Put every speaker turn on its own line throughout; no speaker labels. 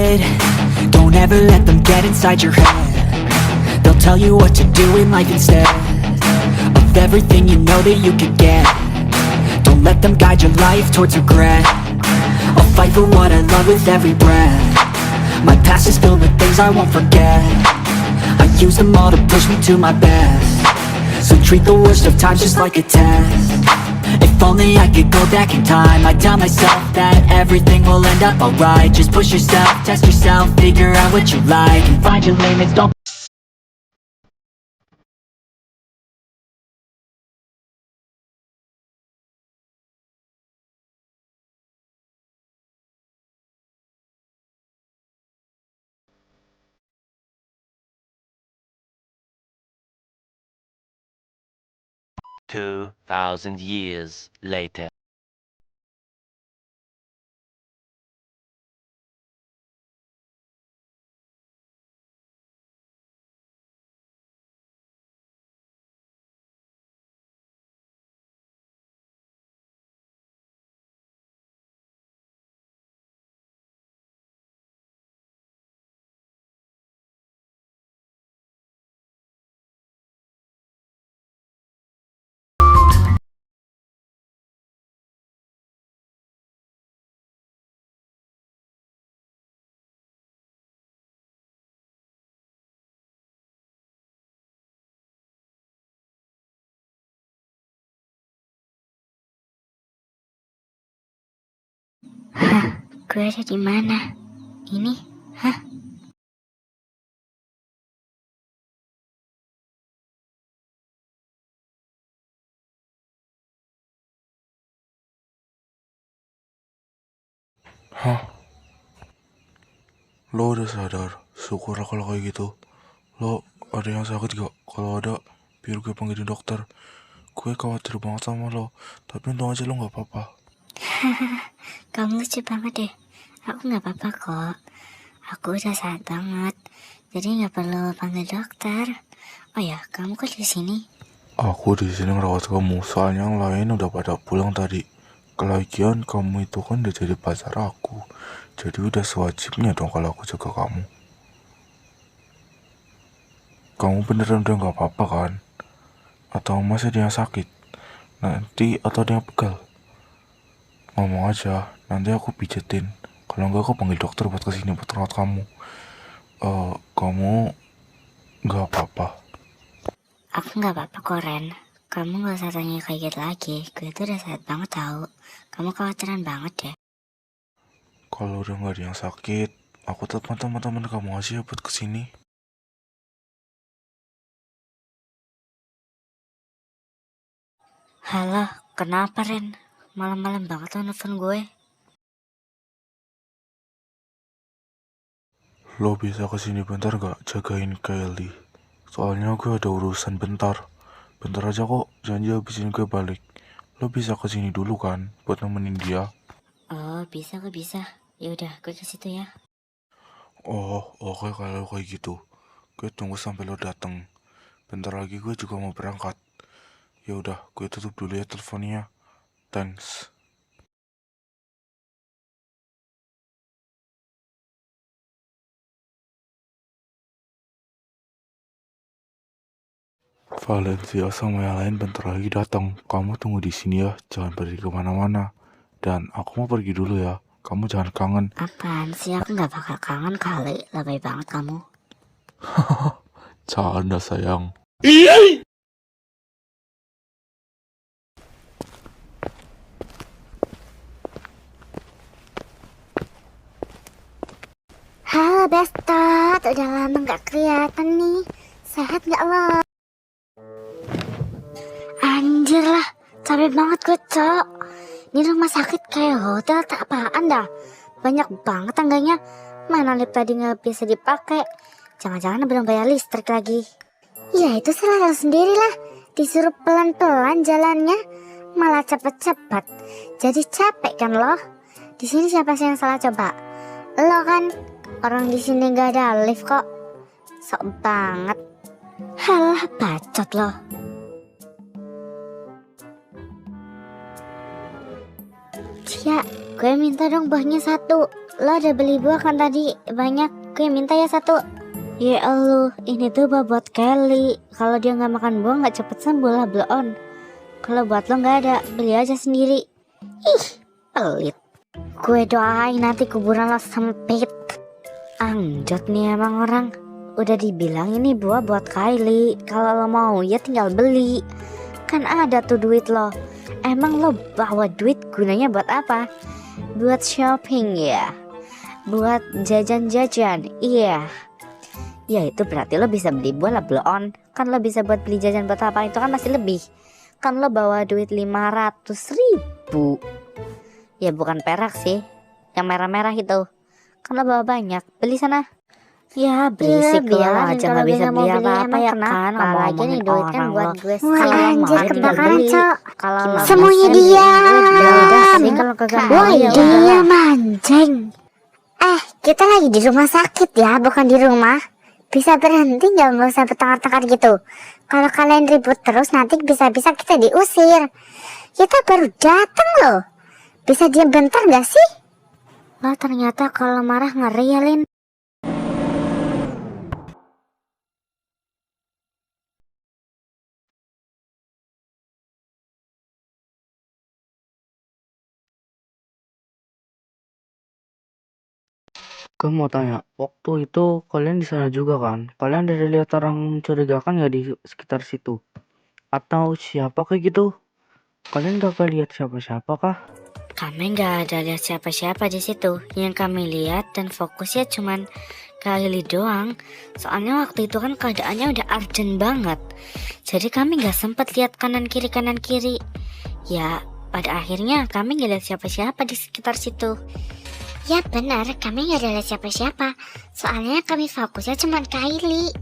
it. Don't ever let them get inside your head. They'll tell you what to do in life instead of everything you know that you could get. Don't let them guide your life towards regret. I'll fight for what I love with every breath. My past is filled with things I won't forget. I use them all to push me to my best. So treat the worst of times just like a test. If only I could go back in time, I'd tell myself that everything will end up alright. Just push yourself, test yourself, figure out what you like, and find your limits, don't
2,000 years later.
Hah, gue ada di mana? Ini? Hah?
Hah? Lo udah sadar? Syukurlah kalau kayak gitu. Lo ada yang sakit gak? Kalau ada, biar gue panggilin dokter. Gue khawatir banget sama lo, tapi untung aja lo gak apa-apa.
Kamu lucu banget deh. Aku gak apa-apa kok. Aku udah sehat banget. Jadi gak perlu panggil dokter. Oh ya, kamu kok di sini?
Aku di sini ngerawat kamu, soalnya yang lain udah pada pulang tadi. Kelagian kamu itu kan udah jadi pacar aku, jadi udah sewajibnya dong kalau aku jaga kamu. Kamu beneran udah gak apa-apa kan? Atau masih ada yang sakit? Nanti atau ada yang pegal? Ngomong aja, nanti aku pijetin. Kalau enggak aku panggil dokter buat kesini buat rawat kamu. Kamu gak apa-apa?
Aku gak apa-apa kok, Ren. Kamu gak usah tanya kayak gitu lagi. Gue tuh udah sehat banget tau. Kamu khawatiran banget deh.
Kalau udah gak ada yang sakit, aku telepon teman-teman kamu aja buat kesini.
Halo, kenapa Ren? Malam-malam banget lo nelfon gue.
Lo bisa kesini bentar gak jagain Kylie? Soalnya gue ada urusan bentar. Bentar aja kok, janji habisin gue balik. Lo bisa kesini dulu kan, buat nemenin dia?
Oh, bisa kok bisa. Yaudah, gue ke situ ya.
Oh, oke kalau kayak gitu. Gue tunggu sampai lo dateng. Bentar lagi gue juga mau berangkat. Ya udah, gue tutup dulu ya teleponnya. Thanks. Valencia sama yang lain bentar lagi datang. Kamu tunggu di sini ya, jangan pergi kemana-mana. Dan aku mau pergi dulu ya. Kamu jangan kangen.
Apaan sih? Aku gak bakal kangen kali. Lebay banget kamu.
Canda sayang.
Halo Bestot, udah lama gak kelihatan nih. Sehat gak lo? Anjir lah, capek banget gue, Cok. Ini rumah sakit kayak hotel tak apaan dah. Banyak banget tangganya. Mana lift tadi gak bisa dipakai. Jangan-jangan belum bayar listrik lagi. Ya itu salah lo sendiri lah. Disuruh pelan-pelan jalannya, malah cepet-cepet. Jadi capek kan lo? Di sini siapa sih yang salah coba? Lo kan? Orang di sini gak ada lift kok. Sok banget. Halah, bacot lo. Cia, gue minta dong buahnya 1. lo udah beli buah kan tadi? Banyak, gue minta ya 1. Ya Allah, ini tuh buat Kelly. Kalau dia nggak makan buah nggak cepet sembuh lah, Blon. Kalau buat lo nggak ada, beli aja sendiri. Ih, pelit. Gue doain nanti kuburan lo sempit. Anjot nih emang orang. Udah dibilang ini buah buat Kylie. Kalau lo mau ya tinggal beli. Kan ada tuh duit lo. Emang lo bawa duit gunanya buat apa? Buat shopping ya? Buat jajan-jajan? Iya. Ya itu berarti lo bisa beli buah lah, Blon. Kan lo bisa buat beli jajan buat apa? Itu kan masih lebih. Kan lo bawa duit 500.000. Ya bukan perak sih. Yang merah-merah itu. Kan lo bawa banyak. Beli sana. Ya berisik lo aja gak bisa beli apa-apa ya kan. Apalagi nih duit kan buat gue. Wah anjir kebakaran cok. Semuanya diam. Woi dia mancing. Kita lagi di rumah sakit ya, bukan di rumah. Bisa berhenti gak usah bertengkar-tengkar gitu. Kalau kalian ribut terus nanti bisa-bisa kita diusir. Kita baru datang loh. Bisa diam bentar gak sih? Lo ternyata kalau marah ngeri ya, Lin.
Gue mau tanya, waktu itu kalian di sana juga kan? Kalian ada lihat orang mencurigakan nggak di sekitar situ? Atau siapa kayak gitu? Kalian gak lihat siapa-siapa kah?
Kami nggak ada lihat siapa-siapa di situ. Yang kami lihat dan fokusnya cuman Kylie doang. Soalnya waktu itu kan keadaannya udah urgent banget. Jadi kami nggak sempet lihat kanan kiri. Ya pada akhirnya kami nggak lihat siapa-siapa di sekitar situ. Ya benar, kami nggak ada lihat siapa-siapa. Soalnya kami fokusnya cuman Kylie.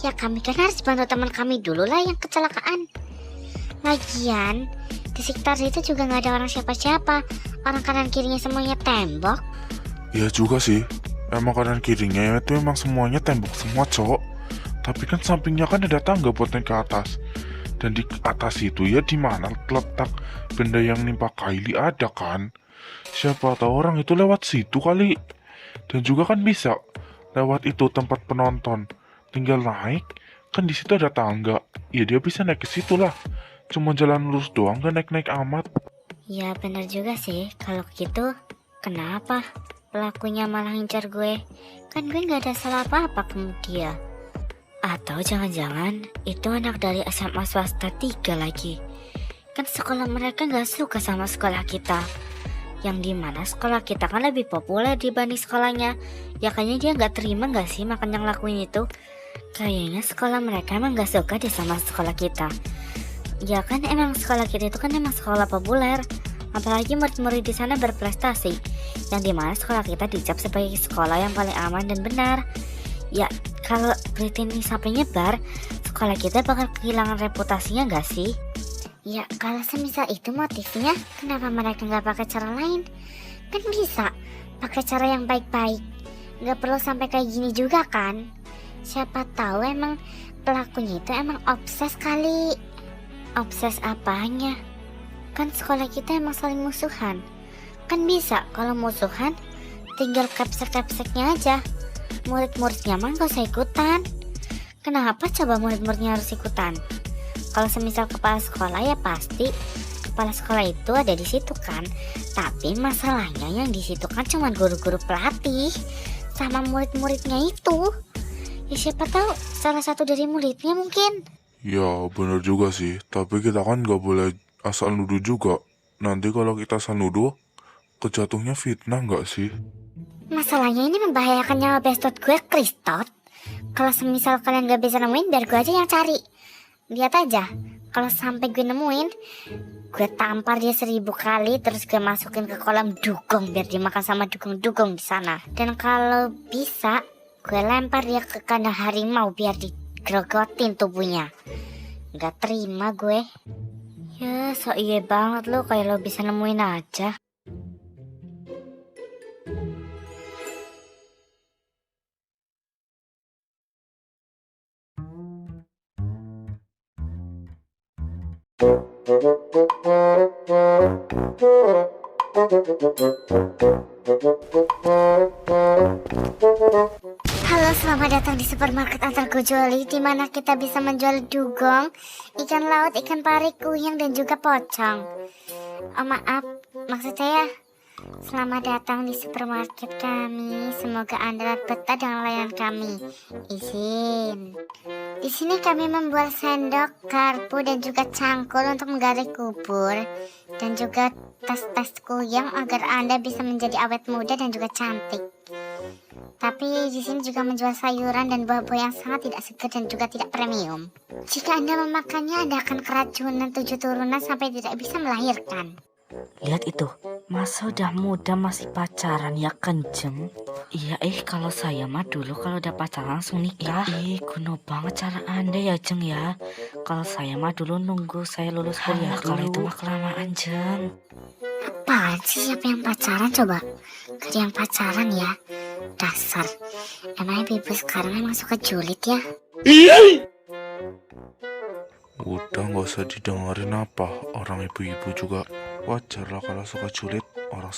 Ya kami kan harus bantu teman kami dulu lah yang kecelakaan. Lagian di sekitar situ juga nggak ada orang siapa-siapa. Orang kanan kirinya semuanya tembok.
Ya juga sih. Emang kanan kirinya itu emang semuanya tembok semua, cok. Tapi kan sampingnya kan ada tangga buat naik ke atas. Dan di atas itu ya di mana letak benda yang nimpa Kylie ada kan? Siapa tahu orang itu lewat situ kali. Dan juga kan bisa lewat itu tempat penonton. Tinggal naik, kan di situ ada tangga. Ya dia bisa naik ke situ lah. Cuma jalan lurus doang, gak naik-naik amat.
Ya benar juga sih. Kalau gitu kenapa pelakunya malah ngincar gue? Kan gue nggak ada salah apa-apa ke dia. Atau jangan-jangan itu anak dari SMA swasta 3 lagi. Kan sekolah mereka nggak suka sama sekolah kita. Yang dimana sekolah kita kan lebih populer dibanding sekolahnya. Ya kayaknya dia nggak terima nggak sih makan yang lakuin itu. Kayaknya sekolah mereka emang nggak suka deh sama sekolah kita. Ya kan emang sekolah kita itu kan emang sekolah populer. Apalagi murid-murid di sana berprestasi. Yang dimana sekolah kita dicap sebagai sekolah yang paling aman dan benar. Ya kalau berita ini sampai nyebar, sekolah kita bakal kehilangan reputasinya nggak sih? Ya kalau semisal itu motifnya, kenapa mereka nggak pakai cara lain? Kan bisa pakai cara yang baik-baik. Nggak perlu sampai kayak gini juga kan? Siapa tahu emang pelakunya itu emang obses kali. Obses apanya? Kan sekolah kita emang saling musuhan. Kan bisa kalau musuhan tinggal kapsek-kapseknya aja. Murid-muridnya mah gak usah ikutan. Kenapa coba murid-muridnya harus ikutan? Kalau semisal kepala sekolah ya pasti kepala sekolah itu ada di situ kan. Tapi masalahnya yang di situ kan cuma guru-guru pelatih sama murid-muridnya itu. Ya siapa tahu salah satu dari muridnya mungkin.
Ya bener juga sih. Tapi kita kan gak boleh asal nuduh juga. Nanti kalau kita asal nuduh, kejatuhnya fitnah gak sih?
Masalahnya ini membahayakan nyawa bestot gue, Kristot. Kalau semisal kalian gak bisa nemuin, biar gue aja yang cari. Lihat aja, kalau sampai gue nemuin, gue tampar dia 1000 kali, terus gue masukin ke kolam dugong biar dimakan sama dugong-dugong di sana. Dan kalau bisa, gue lempar dia ke kandang harimau biar digrogotin tubuhnya. Gak terima gue. Ya, so iye banget lo, kayak lo bisa nemuin aja. Halo, selamat datang di supermarket antar gojoli, di mana kita bisa menjual dugong, ikan laut, ikan pari, kuyang, dan juga pocong. Oh maaf, maksud saya, selamat datang di supermarket kami. Semoga Anda betah dengan layanan kami. Izin. Di sini kami membuat sendok, garpu, dan juga cangkul untuk menggali kubur, dan juga tas-tas kuyang agar Anda bisa menjadi awet muda dan juga cantik. Tapi di sini juga menjual sayuran dan buah-buah yang sangat tidak segar dan juga tidak premium. Jika Anda memakannya, Anda akan keracunan 7 turunan sampai tidak bisa melahirkan.
Lihat itu, masa udah muda masih pacaran ya kenceng. Iya kalau saya mah dulu kalau udah pacaran langsung nikah. Kuno banget cara Anda ya Jeng ya. Kalau saya mah dulu nunggu saya lulus kuliah dulu. Kalau itu mah kelamaan Jeng.
Apaan sih, siapa yang pacaran coba? Gak ada yang pacaran ya. Dasar, emangnya ibu sekarang emang suka julid ya?
Udah nggak usah didengerin apa. Orang ibu-ibu juga wajar lah kalau suka julid. Orang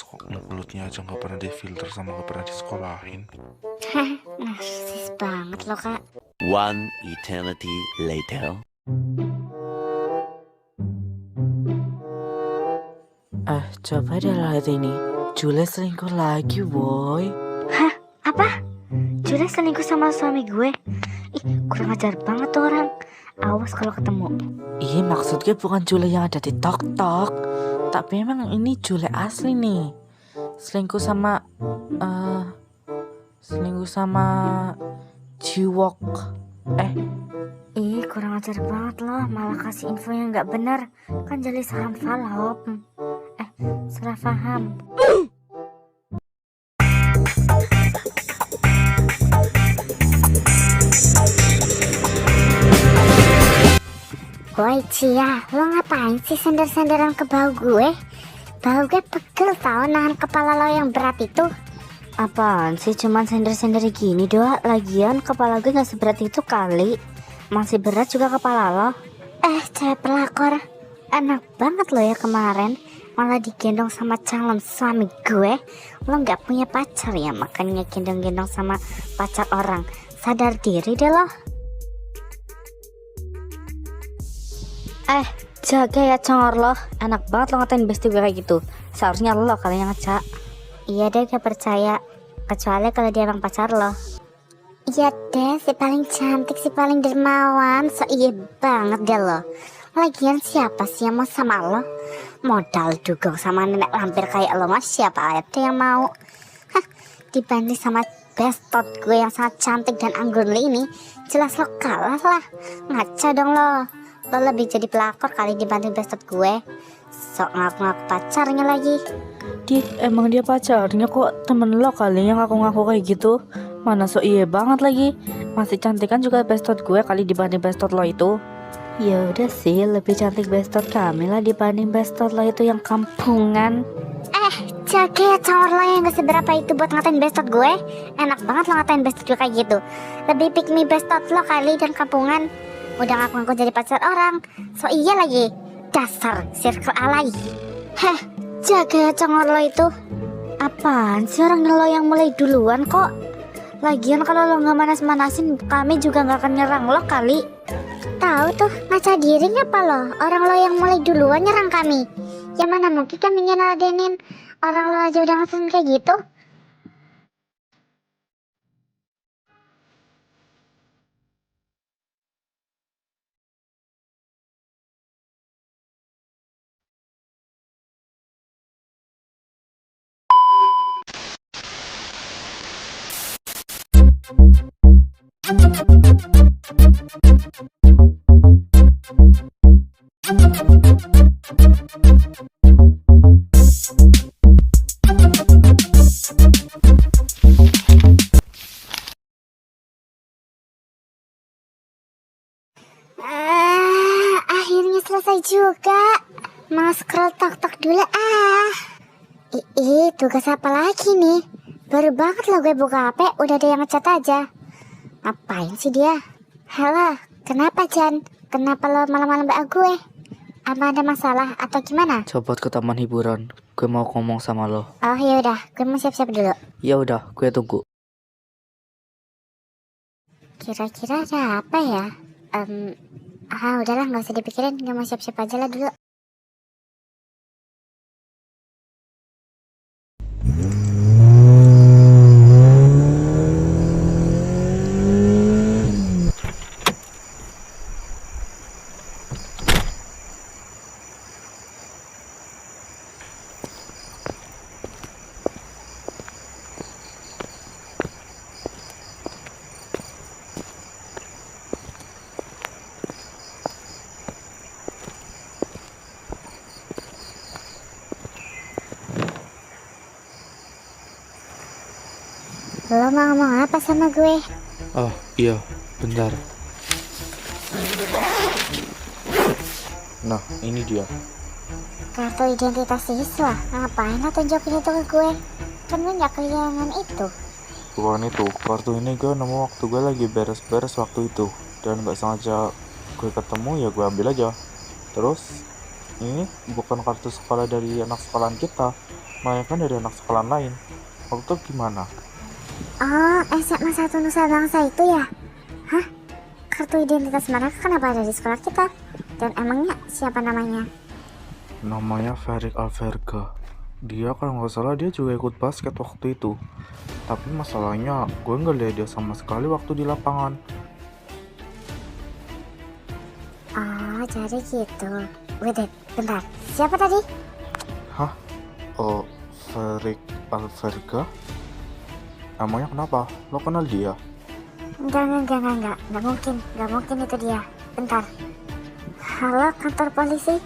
mulutnya aja nggak pernah difilter sama nggak pernah disekolahin.
Heh, narsis banget loh kak.
One eternity later.
Coba deh lihat ini. Jules selingkuh lagi boy.
Hah? Apa? Jules selingkuh sama suami gue? Ih, kurang ajar banget tuh orang. Awas kalau ketemu.
Maksudnya bukan Jules yang ada di TokTok, tapi emang ini Jules asli nih. Selingkuh sama Jiwok.
Kurang ajar banget loh, malah kasih info yang nggak benar. Kan jadi salah paham. Salah paham. Woi Cia, lo ngapain sih sender-senderan ke bau gue? Bau gue pegel tau nahan kepala lo yang berat itu. Apaan sih, cuman sender-sender gini doang. Lagian kepala gue gak seberat itu kali. Masih berat juga kepala lo. Cewek pelakor, enak banget lo ya kemarin malah digendong sama calon suami gue. Lo gak punya pacar ya, makanya gendong-gendong sama pacar orang. Sadar diri deh lo. Jaga ya congor lo. Enak banget lo ngatain bestie gue kayak gitu. Seharusnya lo kali yang ngecak. Iya deh, gak percaya. Kecuali kalau dia emang pacar lo. Iya deh, si paling cantik, si paling dermawan. So iya banget deh lo. Lagian siapa sih yang mau sama lo? Modal dugong sama nenek lampir kayak lo mas, siapa aja yang mau? Dibanding sama bestot gue yang sangat cantik dan anggun ini, jelas lo kalah lah. Ngaca dong lo. Lo lebih jadi pelakor kali dibanding bestot gue. Sok ngaku-ngaku pacarnya lagi.
Emang dia pacarnya kok, temen lo kali yang ngaku-ngaku kayak gitu. Mana so iya banget lagi. Masih cantik kan juga bestot gue kali dibanding bestot lo itu. Ya udah sih, lebih cantik bestot kami lah dibanding bestot lo itu yang kampungan.
Jaga ya cowok lo yang gak seberapa itu buat ngatain bestot gue. Enak banget lo ngatain bestot gue kayak gitu. Lebih pick me bestot lo kali dan kampungan. Udah ngaku-ngaku jadi pacar orang. So iya lagi. Dasar circle alay. Jaga ya cowok lo itu. Apaan sih, orang lo yang mulai duluan kok. Lagian kalau lo gak manas-manasin, kami juga gak akan nyerang lo kali. Tahu tuh, ngaca diri apa lo? Orang lo yang mulai duluan nyerang kami. Ya mana mungkin kami ngeladenin. Orang lo aja udah ngesen kayak gitu. Akhirnya selesai juga. Mau scroll tok-tok dulu tugas apa lagi nih? Baru banget lo gue buka HP, udah ada yang ngechat aja. Ngapain sih dia? Halo, kenapa Jan? Kenapa lo malam-malam WA gue? Apa ada masalah atau gimana?
Coba ke taman hiburan. gue mau ngomong sama lo.
Oh ya udah, gue mau siap-siap dulu.
Ya udah, gue tunggu.
Kira-kira ada apa ya? Udahlah nggak usah dipikirin, gue mau siap-siap aja lah dulu. Lo mau ngomong apa sama gue?
Oh iya, bentar. Nah, ini dia.
Kartu identitas siswa, ngapain lo tunjukin itu ke gue? Kan gue nggak kehilangan itu.
Bukan itu, kartu ini gue nemu waktu gue lagi beres-beres waktu itu. Dan gak sengaja gue ketemu, ya gue ambil aja. Terus, ini bukan kartu sekolah dari anak sekolahan kita, melainkan dari anak sekolahan lain. Waktu itu gimana?
Oh, SMA 1 Nusa Bangsa itu ya? Hah? Kartu identitas mereka kenapa ada di sekolah kita? Dan emangnya siapa namanya?
Namanya Ferik Alverga. Dia kalau nggak salah dia juga ikut basket waktu itu. Tapi masalahnya gue nggak lihat dia sama sekali waktu di lapangan.
Oh, jadi gitu. Wait, bentar. Siapa tadi?
Hah? Oh, Ferik Alverga? Namanya kenapa? Lo kenal dia?
Enggak. Enggak mungkin itu dia. Bentar. Halo, kantor polisi.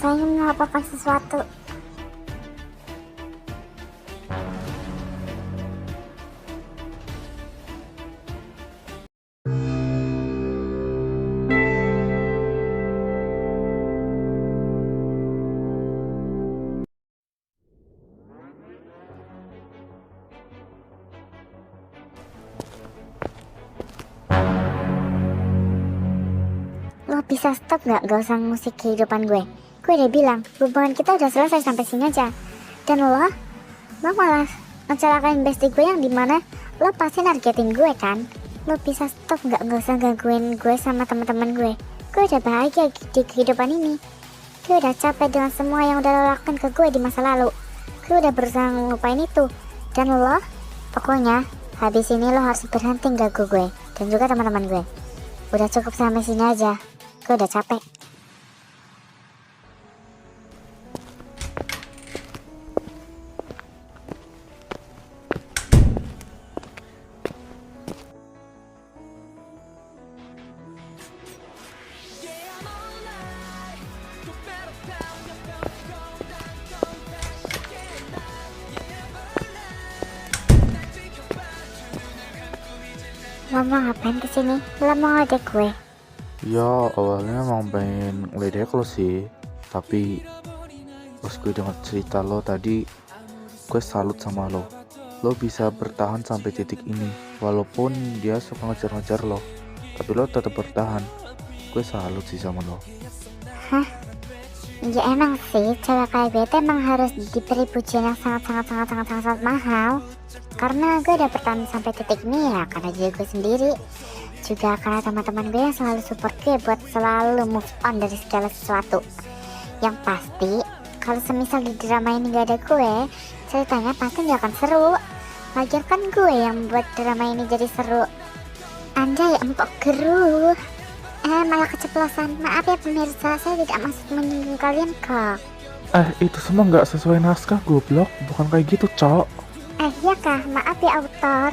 Saya ingin melaporkan sesuatu. Lo bisa stop nggak? Gak usah musik kehidupan gue. Gue udah bilang, hubungan kita udah selesai sampai sini aja. Dan lo malah ngecelakain bestie gue yang dimana lo pasti nargetin gue kan? Lo bisa stop nggak? Gak usah gangguin gue sama teman-teman gue. Gue udah bahagia di kehidupan ini. Gue udah capek dengan semua yang udah lo lakukan ke gue di masa lalu. Gue udah berusaha ngelupain itu. Dan lo, pokoknya habis ini lo harus berhenti ganggu gue dan juga teman-teman gue. Udah cukup sampai sini aja. Gue udah capek. Lo mau ngapain kesini? Lo mau ngedek gue?
Ya awalnya emang pengen ngeledek lo sih. Tapi pas gue denger cerita lo tadi, gue salut sama lo. Lo bisa bertahan sampai titik ini. Walaupun dia suka ngejar-ngejar lo, tapi lo tetap bertahan. Gue salut sih sama lo.
Hah? Ya emang sih, cewek kayak gue tuh emang harus diberi pujian yang sangat mahal. Karena gue udah bertahan sampai titik ini ya karena diri gue sendiri. Juga karena teman-teman gue yang selalu support gue buat selalu move on dari segala sesuatu. Yang pasti, kalau semisal di drama ini gak ada gue, ceritanya pasti gak akan seru. Lagian kan gue yang buat drama ini jadi seru. Anjay, empok geruh. Malah keceplosan. Maaf ya pemirsa, saya tidak maksud menyinggung kalian kok.
Itu semua nggak sesuai naskah, goblok. Bukan kayak gitu, cok.
Iya kah? Maaf ya autor.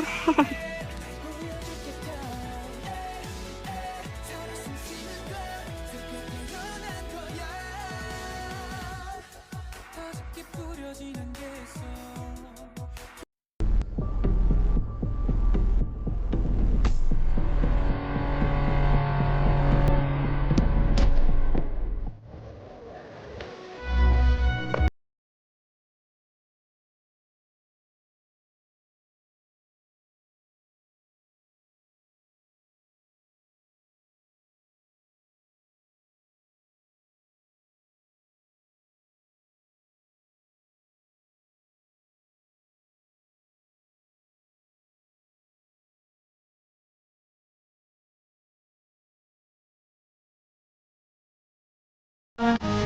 Halo,